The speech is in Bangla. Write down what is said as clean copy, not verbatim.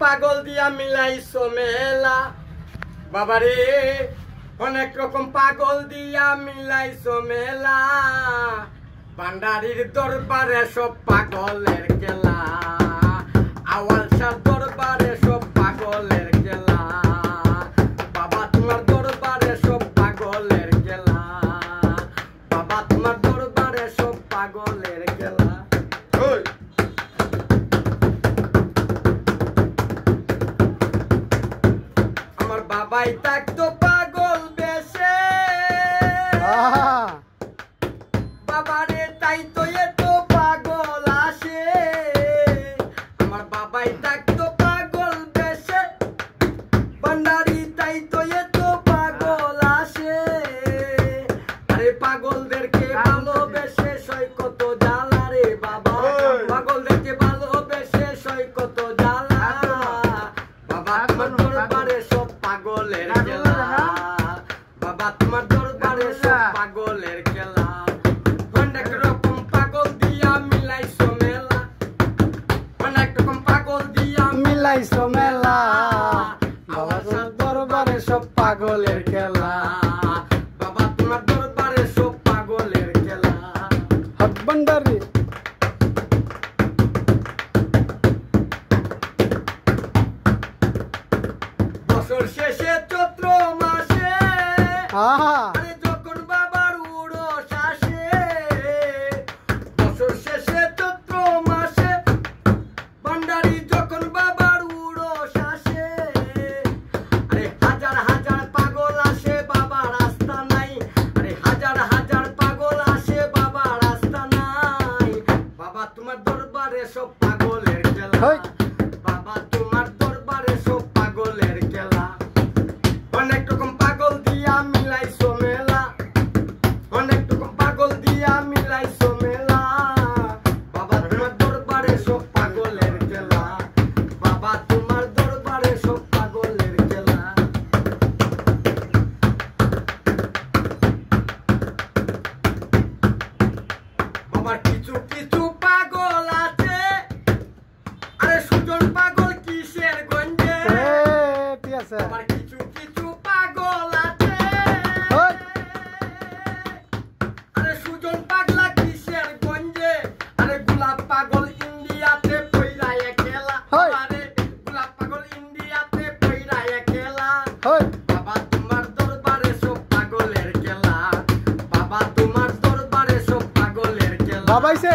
পাগল দিয়া মিলাইছো মেলা বাবারে, অনেক রকম পাগল দিয়া মিলাইছো মেলা। ভান্ডারির দরবারে সব পাগলের খেলা, আওয়াল শাহ দরবারে সব পাগলের খেলা। বাবা তোমার দরবারে সব পাগলের খেলা, বাবা তোমার দরবারে সব পাগলের খেলা। আমার বাবাই থাকতো পাগল বেশে, বাবারে তাই তো এত পাগল আসে। আমার বাবাই থাকতো পাগল বেশে, ভান্ডারি তাই তো এত পাগল আসে। আরে পাগলদেরকে ভালোবেসে সই কত জ্বালা রে বাবা, পাগলদেরকে ভালোবেসে সই কত জ্বালা। বাবা তোমার দরবারে সব পাগলের খেলা, বাবা তোমার দরবারে সব পাগলের খেলা। অনেক রকম পাগল দিয়া মিলাইছো মেলা, অনেক রকম পাগল দিয়া মিলাইছো মেলা। বাবা তোমার দরবারে সব পাগলের খেলা, বাবা তোমার দরবারে সব পাগলের খেলা। হক ভান্ডারি বছর শেষে চৈত্র মাসে, আরে যখন বাবার উড়স আসে। বছর শেষে চৈত্র মাসে, ভান্ডারি যখন বাবার উড়স আসে। আরে হাজার হাজার পাগল আসে, বাবার রাস্তা নাই। আরে হাজার হাজার পাগল আসে, বাবার রাস্তা নাই। বাবা তোমার দরবারে সব পাগলের খেলা, বাবা তোমার দরবারে সব পাগলের খেলা। অনেক রকম পাগল দিয়া মিলাইছো মেলা, অনেক রকম পাগল দিয়া মিলাইছো মেলা। বাবা তোমার দরবারে সব পাগলের খেলা, বাবা তোমার দরবারে সব পাগলের খেলা। বাবার কিছু কিছু পাগল আছে, আরে সুজন পাগল কিসের গঞ্জে। বাবার কিছু কিছু পাগল আছে, আরে সুজন পাগলা কিসের গঞ্জে। আরে গোলাপ পাগল ইন্ডিয়াতে পইরায় খেলা, আরে গোলাপ পাগল ইন্ডিয়াতে পইরায় খেলা। বাবা তোমার দরবারে সব পাগলের খেলা, বাবা তোমার দরবারে সব পাগলের খেলা। বাবাইছে